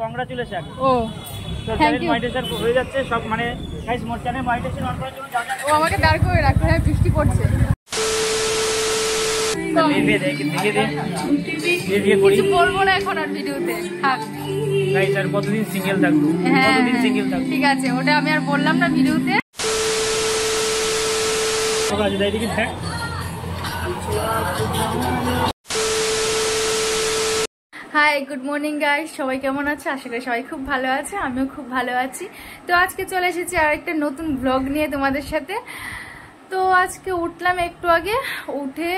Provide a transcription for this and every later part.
Congratulation. ও তো channel monetization হয়ে যাচ্ছে সব, মানে guys more channel monetization on করার জন্য যা যা ও আমাকে দাঁড় করে রাখো। হ্যাঁ বৃষ্টি পড়ছে। কিছু বলবো না এখন আর ভিডিওতে। থাক গাইস, আর কতদিন সিঙ্গেল থাকবো, কতদিন সিঙ্গেল থাকবো। ঠিক আছে, ওটা আমি আর বললাম না ভিডিওতে। হাই, গুড মর্নিং গাইস, সবাই কেমন আছে? আশা করি সবাই খুব ভালো আছে, আমিও খুব ভালো আছি। তো আজকে চলে এসেছি আর একটা নতুন ব্লগ নিয়ে তোমাদের সাথে। তো আজকে উঠলাম একটু আগে, উঠে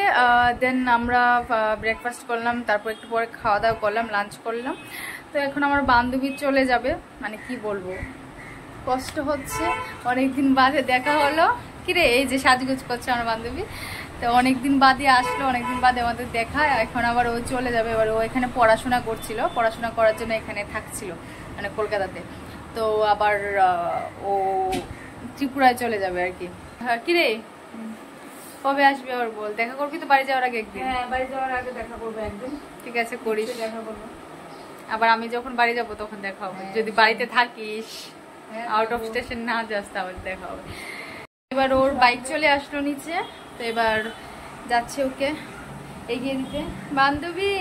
দেন আমরা ব্রেকফাস্ট করলাম, তারপর একটু পরে খাওয়া দাওয়া করলাম, লাঞ্চ করলাম। তো এখন আমার বান্ধবী চলে যাবে, মানে কি বলবো, কষ্ট হচ্ছে, অনেকদিন বাদে দেখা হলো। কিরে, এই যে সাজগোজ করছে আমার বান্ধবী, তো অনেকদিন বাদে আসলো, অনেকদিন বাদে আমাদের দেখা। এখন আবার ও চলে যাবে। এবার ও এখানে পড়াশোনা করছিল, পড়াশোনা করার জন্য এখানে থাকছিল, মানে কলকাতাতে। তো আবার ও ত্রিপুরায় চলে যাবে আর কি। কিরে, কবে আসবে আবার বল? দেখা করবি তো বাড়ি যাওয়ার আগে একদিন? হ্যাঁ, বাড়ি যাওয়ার আগে দেখা করবো একদিন। ঠিক আছে, করিস, দেখা করবো। আবার আমি যখন বাড়ি যাবো তখন দেখা হবে, যদি বাড়িতে থাকিস, আউট অফ স্টেশন না যাস তাহলে দেখা হবে। এবার ওর বাইক চলে আসলো নিচে, তো এবার যাচ্ছে ওকে এগিয়ে দিতে। বান্ধবী,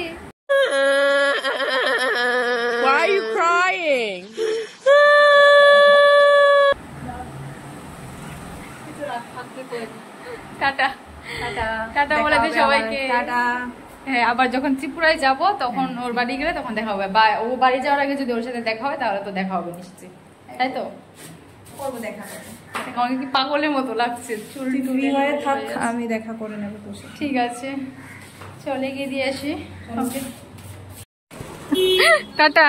Why are you crying? Tata tata tata বলে দে সবাইকে। টাটা। হ্যাঁ, আবার যখন ত্রিপুরায় যাব তখন ওর বাড়ি গেলে তখন দেখা হবে, বা ও বাড়ি যাওয়ার আগে যদি ওর সাথে দেখা হয় তাহলে তো দেখা হবে নিশ্চয়ই, তাই তো? করবো দেখা। আমাকে কি পাগলের মতো লাগছে, চুল ফ্রি হয়ে থাক, আমি দেখা করে নেবো তোর সাথে। ঠিক আছে, চলে গিয়ে দিয়ে আসি। টাটা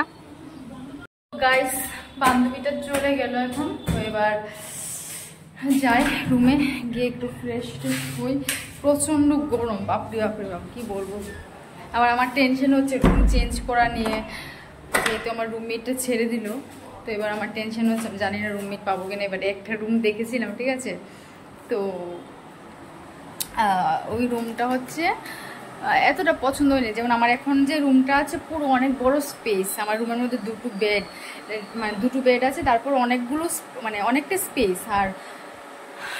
গাইস, বান্ধবীটা চলে গেল এখন। তো এবার যাই রুমে গিয়ে একটু ফ্রেশ ট্রেশ হই। প্রচণ্ড গরম, বাপরে বাপরে বাপ, কি বলবো। আবার আমার টেনশন হচ্ছে রুম চেঞ্জ করা নিয়ে, যেহেতু আমার রুমমেটটা ছেড়ে দিল। তো এবার আমার টেনশন হচ্ছে, আমি জানি না রুমমেট পাবো কিনা। এবার একটা রুম দেখেছিলাম, ঠিক আছে, তো ওই রুমটা হচ্ছে এতটা পছন্দ হয়নি। যেমন আমার এখন যে রুমটা আছে পুরো অনেক বড় স্পেস, আমার রুমের মধ্যে দুটো বেড আছে, তারপর অনেকগুলো মানে অনেকটা স্পেস। আর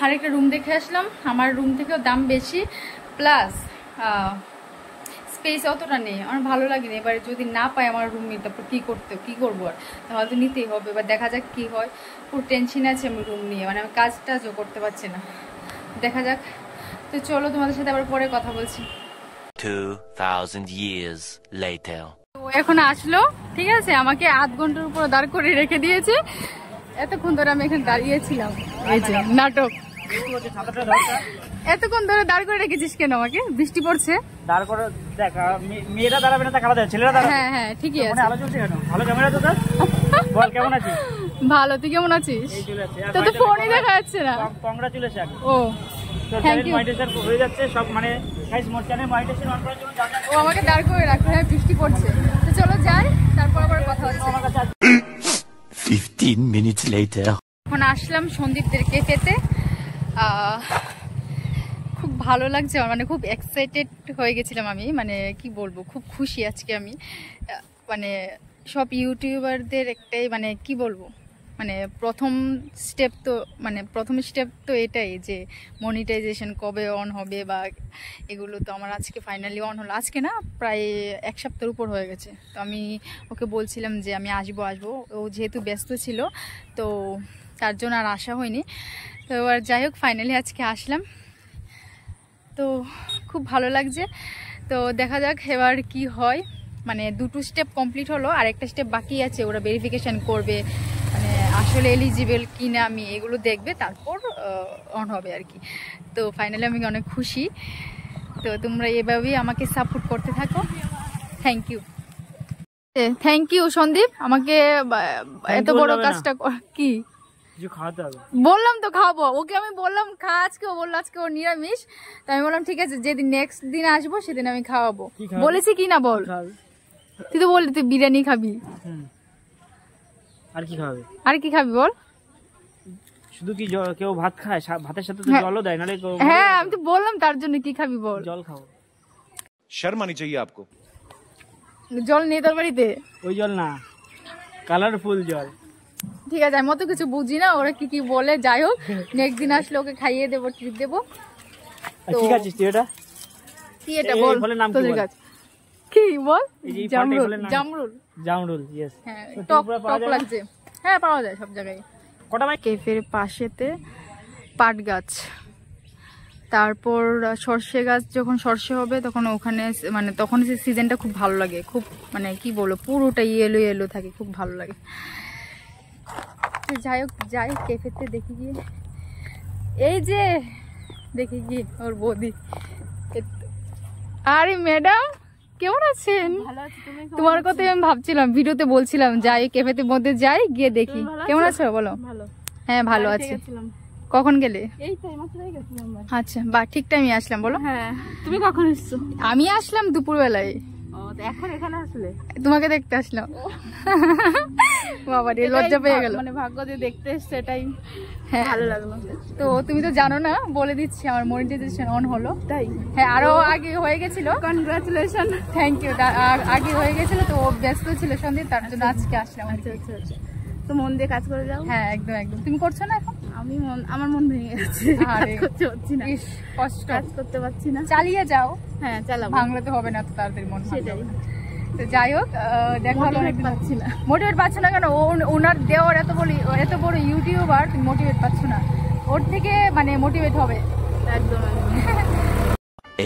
আরেকটা রুম দেখে আসলাম, আমার রুম থেকেও দাম বেশি, প্লাস স্পেস অতটা নেই, আমার ভালো লাগেনি। এবার যদি না পাই আমার রুমমেট, তারপর কী করবো, আর তাহলে তো নিতেই হবে। এবার দেখা যাক কি হয়। পুরো টেনশন আছে আমি রুম নিয়ে, মানে আমি কাজ টাজও করতে পারছি না, দেখা যাক। তো চলো তোমাদের সাথে আবার পরে কথা বলছি। 2000 years later. ও এখন আসলো, ঠিক আছে, আমাকে আধ ঘন্টার উপর দাঁড় করে রেখে দিয়েছে। এতক্ষণ ধরে আমি এখানে দাঁড়িয়েছিলাম, এই যে নাটক। এতক্ষণ ধরে দাঁড় করে রেখেছিস কেন আমাকে? বৃষ্টি পড়ছে। দাঁড় করে দেখ, মেয়েরা দাঁড়াবে না তা খাওয়া দাওয়া, ছেলেরা দাঁড়াবে। হ্যাঁ হ্যাঁ, ঠিকই আছে। আলো চলছে কেন? ভালো ক্যামেরা তো তোর, বল কেমন আছিস? ভালো, তুই কেমন আছিস? এই চলে যাচ্ছে, তো তো ফোনই দেখা যাচ্ছে না। কংগ্রাচুলেশন। ও তো থ্যাংক চ্যানেল ইউ। মনিটাইজেশন হয়ে যাচ্ছে সব, মানে guys more channel monetization on করার জন্য যা যা ও আমাকে দাঁড় করে রাখো। হ্যাঁ বৃষ্টি পড়ছে, তো চলো যাই, তারপর আবার কথা হচ্ছে। আমার কাছে আছে। 15 minutes later. এখন আসলাম সন্দীপদেরকে পেতে। খুব ভালো লাগছে আমার, মানে খুব এক্সাইটেড হয়ে গেছিলাম আমি, মানে কি বলবো, খুব খুশি আজকে আমি। মানে সব ইউটিউবারদের একটাই, মানে কি বলবো, মানে প্রথম স্টেপ তো এটাই যে মনিটাইজেশন কবে অন হবে, বা এগুলো তো আমার আজকে ফাইনালি অন হলো। আজকে না, প্রায় এক সপ্তাহের উপর হয়ে গেছে। তো আমি ওকে বলছিলাম যে আমি আসবো, ও যেহেতু ব্যস্ত ছিল তো তার জন্য আর আসা হয়নি। তো এবার যাই হোক, ফাইনালি আজকে আসলাম, তো খুব ভালো লাগছে। তো দেখা যাক এবার কি হয়। মানে দুটো স্টেপ কমপ্লিট হলো, আর একটা স্টেপ বাকি আছে, ওরা ভেরিফিকেশান করবে, মানে আসলে এলিজিবল কি না আমি এগুলো দেখবে, তারপর অন হবে আর কি। তো ফাইনালি আমি অনেক খুশি। তো তোমরা এভাবেই আমাকে সাপোর্ট করতে থাকো। থ্যাংক ইউ সন্দীপ, আমাকে এত বড় কাজটা কি বললাম তো খাবো। ওকে আমি বললাম খা আজকে, ও বললো আজকে ওর নিরামিষ। তো আমি বললাম ঠিক আছে, যেদিন নেক্সট দিন আসবো সেদিন আমি খাওয়াবো। বলেছি কি না বল? তুই তো বললি তুই বিরিয়ানি খাবি, আর কি খাবে? আর কি খাবি বল? শুধু কি কেউ ভাত খায়? ভাতের সাথে তো জলও দেয়, নালে হ্যাঁ আমি তো বললাম তার জন্য কি খাবি বল? জল খাও। शर्म आनी चाहिए आपको। জল নেই তোর বাড়িতে? ওই জল না, কালারফুল জল। ঠিক আছে, আমি অত কিছু বুঝি না ওরা কি কি বলে, যাই হোক নেক্সট দিন আসলে ওকে খাইয়ে দেবো, ট্রিট দেবো। কি খাচ্ছিস তুই এটা? কি এটা বল, ফলের নাম কি তোদের বল? কাছে কি বল? এই যে এই ফলটা, এই জামরুল। ফলের নাম? জামরুল। জামরুল, ইয়েস। হ্যাঁ, তো টক ত্রিপুরা পাওয়া টক যায় না? লাগছে। হ্যাঁ পাওয়া যায় সব জায়গায়। কটা ভাই? কেফের পাশেতে পাট গাছ, তারপর সর্ষে গাছ, যখন সর্ষে হবে তখন ওখানে মানে তখন সিজনটা খুব ভালো লাগে, খুব মানে কি বলবো পুরোটা ইয়েলো ইয়েলো থাকে, খুব ভালো লাগে। তো যাই হোক যাই ক্যাফেতে দেখি গিয়ে, এই যে দেখি গিয়ে ওর বৌদি। আরে ম্যাডাম কেমন আছেন? তোমার কথা আমি ভাবছিলাম, ভিডিওতে বলছিলাম যাই ক্যাফেতে মধ্যে যাই, গিয়ে দেখি। কেমন আছো বলো? হ্যাঁ ভালো আছি। কখন গেলে? এই তো মাত্রই গেছিলাম। আচ্ছা বাহ, ঠিক টাইমে আসলাম। বলো। হ্যাঁ, তুমি কখন এসছো? আমি আসলাম দুপুরবেলায়। ও, তো এখন এখানে আসলে? তোমাকে দেখতে আসলাম। বাবা রে, লজ্জা পেয়ে গেল। মানে ভাগ্য দিয়ে দেখতে এসছে, এটাই হ্যাঁ ভালো লাগলো। তো তুমি তো জানো না, বলে দিচ্ছি আমার মনিটাইজেশন অন হলো। তাই? হ্যাঁ, আরো আগে হয়ে গেছিল। কনগ্রাচুলেশন। Thank you. আগে হয়ে গেছিল তো, ও ব্যস্ত ছিল সন্দীপ, তার জন্য আজকে আসলাম। আচ্ছা আচ্ছা আচ্ছা, তো মন দিয়ে কাজ করে যাও। হ্যাঁ একদম একদম। তুমি করছো না এখন? আমার মন ভেঙে গেছে, কাজ আরে করতে পারছি না। ইস, কষ্ট। কাজ করতে পারছি না। চালিয়ে যাও, হ্যাঁ চালাবো। ভাঙলে তো হবে না তো তাড়াতাড়ি মন। সেটাই। তো যাই হোক, দেখা হলো। মোটিভেট পাচ্ছি না। মোটিভেট পাচ্ছ না কেন? ওনার দেওয়ার এত বড় ইউটিউবার, তুমি মোটিভেট পাচ্ছ না? ওর থেকে মানে মোটিভেট হবে। একদম একদম।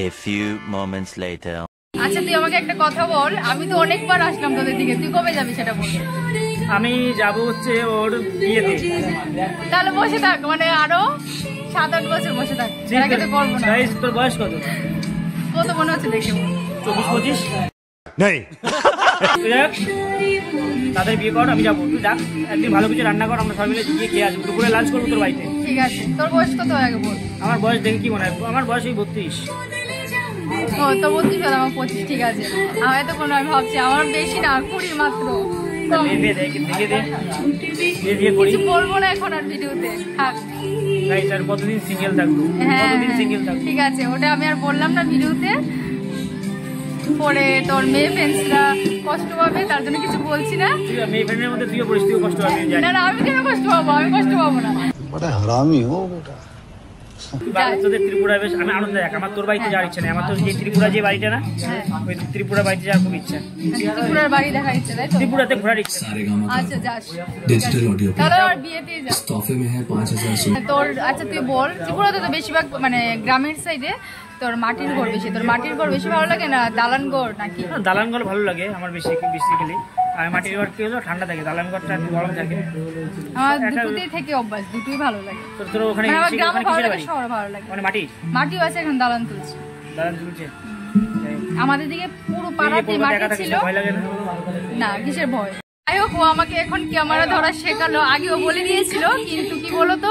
A few moments later. আচ্ছা তুই আমাকে একটা কথা বল, আমি তো অনেকবার আসলাম তোদের দিকে, তুই কবে যাবি সেটা বল। আমি যাব হচ্ছে ওর বিয়েতে। তাহলে বসে থাক, মানে আরো 7-8 বছর বসে থাক, এর আগে তো করবো না। গাইস, তোর বয়স কত? কত মনে হচ্ছে দেখে বল। 24-25? नहीं তুই দেখ, তাদের বিয়ে কর, আমি যাবো। তুই ডাক, একদিন ভালো কিছু রান্না কর, আমরা সবাই মিলে গিয়ে খেয়ে আসবো। দুপুরে লাঞ্চ করবো তোর বাড়িতে। ঠিক আছে, তোর বয়স কত আগে বল। আমার বয়স দেখে কি মনে হয়? আমার বয়স এই 32। ও তো 32 হলো, আমার 25। ঠিক আছে, আমি তো কোনো, আমি ভাবছি আমার বেশি না, 20 মাত্র। বিয়ে করি। কিছু বলবো না এখন আর ভিডিওতে, থাক। গাইস, আর কতদিন সিঙ্গেল থাকবো? হ্যাঁ কতদিন সিঙ্গেল থাকবো? ঠিক আছে, ওটা আমি আর বললাম না ভিডিওতে, পরে তোর মেয়ে ফ্রেন্ডসরা কষ্ট পাবে, তার জন্য কিছু বলছি না। তুই মেয়ে ফ্রেন্ডের মধ্যে তুইও পড়িস, তুইও কষ্ট পাবি, আমি জানি। না না, আমি কেন কষ্ট পাবো? আমি কষ্ট পাবো না। बड़ा हरामी हो बेटा। তুই বাড়ি তোদের ত্রিপুরা বেশ, আমি আনন্দ দেখ। আমার তোর বাড়িতে যাওয়ার ইচ্ছা নেই, আমার তো যে ত্রিপুরা যে বাড়িটা না, ওই ত্রিপুরা বাড়িতে যাওয়ার খুব ইচ্ছা। ত্রিপুরার বাড়ি দেখার ইচ্ছে, তাই তো? ত্রিপুরাতে ঘোরার ইচ্ছা। আচ্ছা যাস, डिजिटल ऑडियो তাহলে আর বিয়েতেই যা। तोहफे में है 5000 তোর আচ্ছা তুই বল, ত্রিপুরাতে তো বেশিরভাগ মানে গ্রামের সাইডে তোর মাটির ঘর বেশি, তোর মাটির ঘর বেশি ভালো লাগে না দালান ঘর নাকি? দালান ঘর ভালো লাগে আমার বেসিক্যালি। আর মাটির ঘর কি হলো, ঠান্ডা থাকে, দালান ঘরটা একটু গরম থাকে। আমার দুটোতেই থেকে অভ্যাস, দুটোই ভালো লাগে। তোর ওখানে মানে আমার গ্রামও ভালো কিসের লাগে, বাড়ি? শহর ভালো লাগে। মানে মাটি মাটিও আছে, এখন দালান তুলছে। দালান তুলছে। আমাদের দিকে পুরো তুই পাড়াতে কলকাতা মাটি একা থাকিস ছিল না, ভয় লাগে না? না, কিসের ভয়? যাই হোক, ও আমাকে এখন ক্যামেরা ধরা শেখালো, আগেও বলে দিয়েছিল, কিন্তু কি বলতো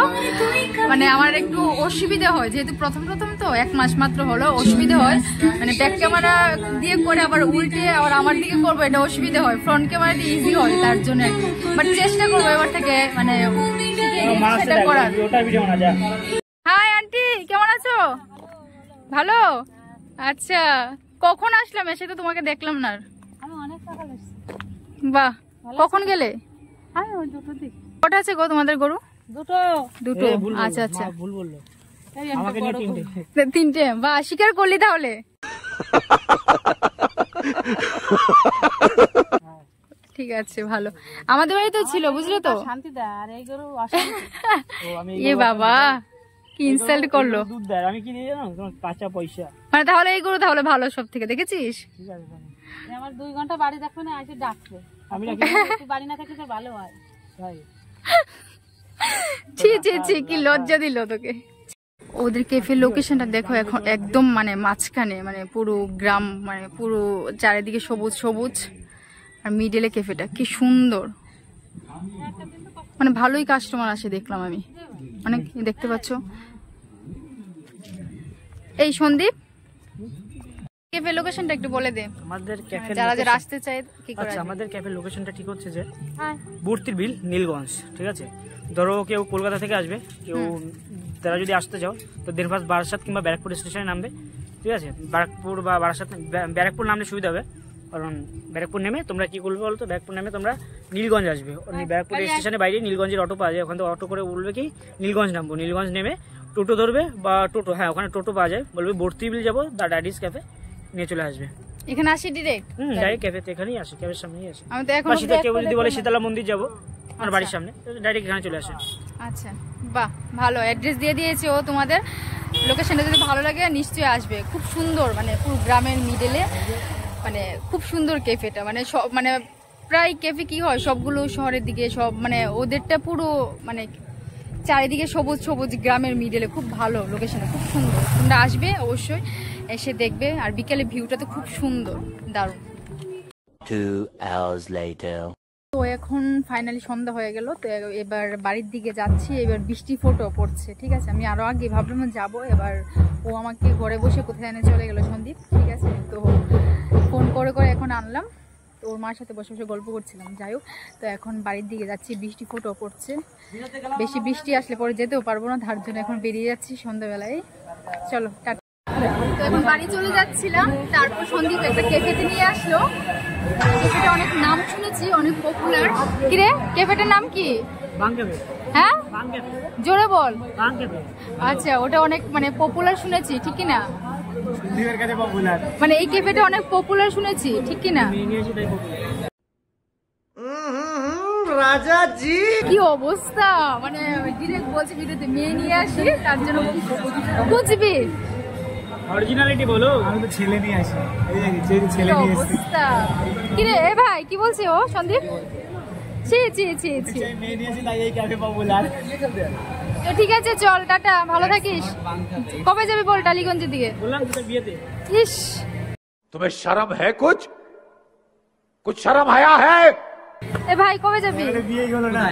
মানে আমার একটু অসুবিধা হয়, যেহেতু প্রথম তো 1 মাস মাত্র হলো, অসুবিধা হয়। মানে ব্যাক ক্যামেরা দিয়ে করে আবার উল্টে আবার আমার দিকে করবো, এটা অসুবিধা হয়। ফ্রন্ট ক্যামেরা দিয়ে ইজি হয়, তার জন্য বাট চেষ্টা করবো এবার থেকে মানে সেটা করার। ওটা ভিডিও না যা। হাই আন্টি, কেমন আছো? ভালো। আচ্ছা, কখন আসলাম? এসে তো তোমাকে দেখলাম না। আমি অনেক সকাল এসেছি। বাহ, কখন গেলে? আমি ওই দুটোর দিকে। কটা আছে গো তোমাদের গরু? দুটো। দুটো। ভুল বললো, আচ্ছা আচ্ছা, মা ভুল বললো। এই একটা আমাকে বড় নিয়ে গরু। 3টে। বাহ, স্বীকার করলি তাহলে। ঠিক আছে, ভালো। আমাদের বাড়িতেও ছিল, বুঝলে তো। শান্তি দেয়, আর এই গরু অশান্তি। ও, আমি এ বাবা, কি ইনসাল্ট করলো। দুধ দেয়, আমি কি দিয়ে জানো? তোমার কাঁচা পয়সা। মানে তাহলে এই গরু তাহলে ভালো সব থেকে, দেখেছিস? ঠিক আছে তাহলে। এই আমার 2 ঘন্টা বাড়ি দেখবে না, এসে ডাকবে। আমি নাকি তুই বাড়ি না থাকলে তো ভালো হয়। তাই? ছি ছি ছি, কি লজ্জা দিল তোকে। ওদের ক্যাফে লোকেশনটা দেখো, এখন একদম মানে মাঝখানে, মানে পুরো গ্রাম, মানে পুরো চারিদিকে সবুজ সবুজ, আর মিডলে ক্যাফেটা কি সুন্দর। মানে ভালোই কাস্টমার আসে দেখলাম আমি, অনেক দেখতে পাচ্ছ। এই সন্দীপ, ক্যাফে লোকেশনটা একটু বলে দে, আমাদের ক্যাফে যারা যারা আসতে চায় কি করে আচ্ছা, আসবে? আমাদের ক্যাফের লোকেশনটা ঠিক হচ্ছে যে হ্যাঁ। বুর্তির বিল, নীলগঞ্জ। ঠিক আছে, ধরো কেউ কলকাতা থেকে আসবে, কেউ তারা যদি আসতে চাও তো দেড়ভাস বারাসাত কিংবা ব্যারাকপুর স্টেশনে নামবে। ঠিক আছে, ব্যারাকপুর বা বারাসাত, ব্যারাকপুর নামলে সুবিধা হবে, কারণ ব্যারাকপুর নেমে তোমরা কি করবে বলো তো, ব্যারাকপুর নেমে তোমরা নীলগঞ্জ আসবে, ব্যারাকপুর স্টেশনের বাইরে নীলগঞ্জের অটো পাওয়া যায়, ওখান থেকে অটো করে বলবে কি নীলগঞ্জ নামবো, নীলগঞ্জ নেমে টোটো ধরবে বা টোটো, হ্যাঁ ওখানে টোটো পাওয়া যায়, বলবে বর্তিবিল যাবো দা ড্যাডিস ক্যাফে, নিয়ে চলে আসবে। এখানে আসি ডিরেক্ট? ডাইরেক্ট ক্যাফেতে এখানেই আসে, ক্যাফের সামনেই আসে। আমি তো এখন কেউ যদি বলে শীতলা মন্দির যাবো আমার বাড়ির সামনে, ডাইরেক্ট এখানে চলে আসে। আচ্ছা বাহ, ভালো অ্যাড্রেস দিয়ে দিয়েছে ও তোমাদের। লোকেশনটা যদি ভালো লাগে নিশ্চয়ই আসবে। খুব সুন্দর, মানে পুরো গ্রামের মিডলে, মানে খুব সুন্দর ক্যাফেটা, মানে সব মানে প্রায় ক্যাফে কি হয় সবগুলো শহরের দিকে সব, মানে ওদেরটা পুরো মানে চারিদিকে সবুজ সবুজ গ্রামের মিডলে, খুব ভালো লোকেশনটা, খুব সুন্দর। তোমরা আসবে অবশ্যই, এসে দেখবে। আর বিকেলে ভিউটা তো খুব সুন্দর, দারুণ। 2 hours later. তো এখন ফাইনালি সন্ধ্যা হয়ে গেল, তো এবার বাড়ির দিকে যাচ্ছি। এবার বৃষ্টি ফোঁটো পড়ছে, ঠিক আছে। আমি আরো আগে ভাবলাম যাবো, এবার ও আমাকে ঘরে বসে কোথায় এনে চলে গেল সন্দীপ, ঠিক আছে। তো ফোন করে করে এখন আনলাম, তো ওর মার সাথে বসে বসে গল্প করছিলাম। যাই হোক, তো এখন বাড়ির দিকে যাচ্ছি, বৃষ্টি ফোঁটো পড়ছে। বেশি বৃষ্টি আসলে পরে যেতেও পারবো না, তার জন্য এখন বেরিয়ে যাচ্ছি সন্ধ্যাবেলায়। চলো টাটা। তো এখন বাড়ি চলে যাচ্ছিলাম, তারপর সন্দীপ একটা ক্যাফেতে নিয়ে আসলো। ক্যাফেটা অনেক নাম শুনেছি, অনেক পপুলার। কিরে, ক্যাফেটার নাম কি? হ্যাঁ জোরে বল। আচ্ছা, ওটা অনেক মানে পপুলার শুনেছি, ঠিক কি না? মানে এই ক্যাফেটা অনেক পপুলার শুনেছি, ঠিক কি না? রাজাজি কি অবস্থা, মানে ডিরেক্ট বলছি ভিডিওতে মেয়ে নিয়ে আসি, তার জন্য বুঝবি অরিজিনালিটি বলো। আমি তো ছেলে নিয়ে আসি, এই ছেলে নিয়ে আসি। কি রে এ ভাই, কি বলছে ও সন্দীপ? ছি ছি ছি ছি, মেয়ে নিয়ে আসি তাই এই ক্যাফে পপুলার। তো ঠিক আছে, চল টাটা, ভালো থাকিস। কবে যাবি বল টালিগঞ্জের দিকে? বললাম তোর বিয়েতে। ইস, तुम्हें शर्म है? कुछ शर्म आया है? এ ভাই কবে যাবি? বিয়ে হলো না,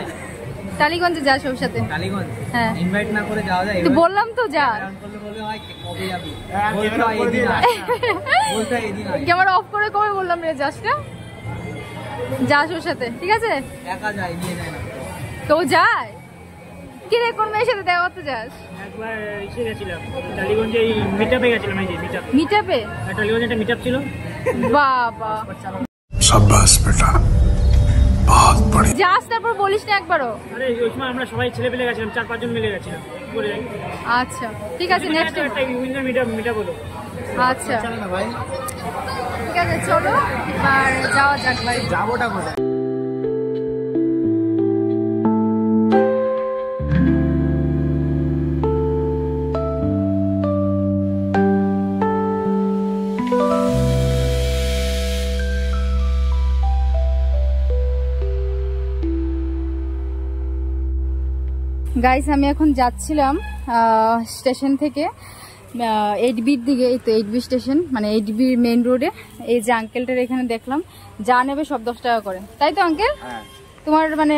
টালিগঞ্জে যাস ওর সাথে? টালিগঞ্জ হ্যাঁ, ইনভাইট না করে যাওয়া যায়? তো বললাম তো যা। কবে যাবি? ক্যামেরা অফ করে কবে বললাম রে যাস না? যাস ওর সাথে, ঠিক আছে? একা যায়, নিয়ে যায় না। তো যায় কি রে, কোন মেয়ের সাথে দেখা করতে যাস? একবার এসে গেছিলাম টালিগঞ্জে, এই মিটআপে গেছিলাম, এই যে মিটআপ। মিটআপে? টালিগঞ্জে একটা মিটআপ ছিল। বাবা शाबाश बेटा, बहुत बढ़िया। যাস, তারপর বলিস না একবারও? আরে ওই সময় আমরা সবাই ছেলে পেলে গেছিলাম, 4-5 জন মিলে গেছিলাম। আচ্ছা ঠিক আছে, নেক্সট মিটআপ হলো। আচ্ছা ঠিক আছে, চলো এবার যাওয়া যাক বাড়ি। যাবোটা কোথায়? গাইস, আমি এখন যাচ্ছিলাম স্টেশন থেকে 8Bর দিকে। এই তো 8B স্টেশন, মানে 8B মেইন রোডে। এই যে আঙ্কেলটার এখানে দেখলাম, যা নেবে সব 10 টাকা করে, তাই তো আঙ্কেল? তোমার মানে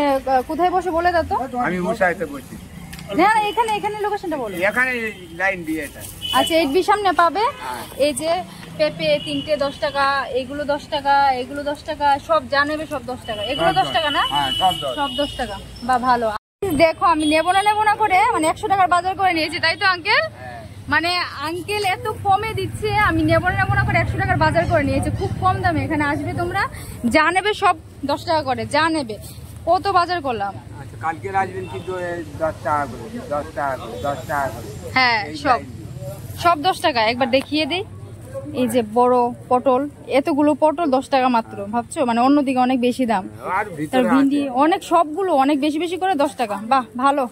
কোথায় বসে বলে দাও তো। আমি উষাইতে বসছি। না এখানে, এখানে লোকেশনটা বলো। এখানে লাইন দিয়ে এটা। আচ্ছা, 8B সামনে পাবে। এই যে পেঁপে 3টে 10 টাকা, এগুলো 10 টাকা, এগুলো 10 টাকা, সব যা নেবে সব 10 টাকা। এগুলো 10 টাকা না? সব 10 টাকা। বা ভালো। দেখো, আমি নেবো না করে মানে 100 টাকার বাজার করে নিয়েছি, তাই তো আঙ্কেল? মানে আঙ্কেল এত কমে দিচ্ছে, আমি নেবো না করে 100 টাকার বাজার করে নিয়েছি, খুব কম দামে। এখানে আসবে তোমরা, যা নেবে সব 10 টাকা করে, যা নেবে। কত বাজার করলাম। আচ্ছা, কালকে আসবেন কি 10 টাকা করে, 10 টাকা করে, 10 টাকা করে। হ্যাঁ, সব 10 টাকা। একবার দেখিয়ে দিই। এই যে বড় পটল, এতগুলো পটল 10 টাকা মাত্র। ভাবছো মানে অন্যদিকে অনেক বেশি দাম। আর ভিতরে ভিন্ডি অনেক, সবগুলো অনেক বেশি বেশি করে 10 টাকা। বাহ, ভালো।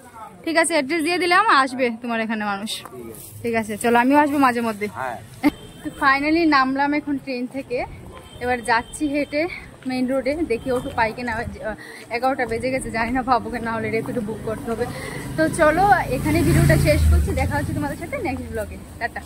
ঠিক আছে, অ্যাড্রেস দিয়ে দিলাম, আসবে তোমার এখানে মানুষ। ঠিক আছে, চলো, আমিও আসবো মাঝে মধ্যে। ফাইনালি নামলাম এখন ট্রেন থেকে, এবার যাচ্ছি হেঁটে মেইন রোডে। দেখি ওটু পাই কিনা। 11টা বেজে গেছে, জানি না পাবো কিনা, হলে রেপিডো বুক করতে হবে। তো চলো, এখানে ভিডিওটা শেষ করছি, দেখা হচ্ছে তোমাদের সাথে নেক্সট ব্লগে। টাটা।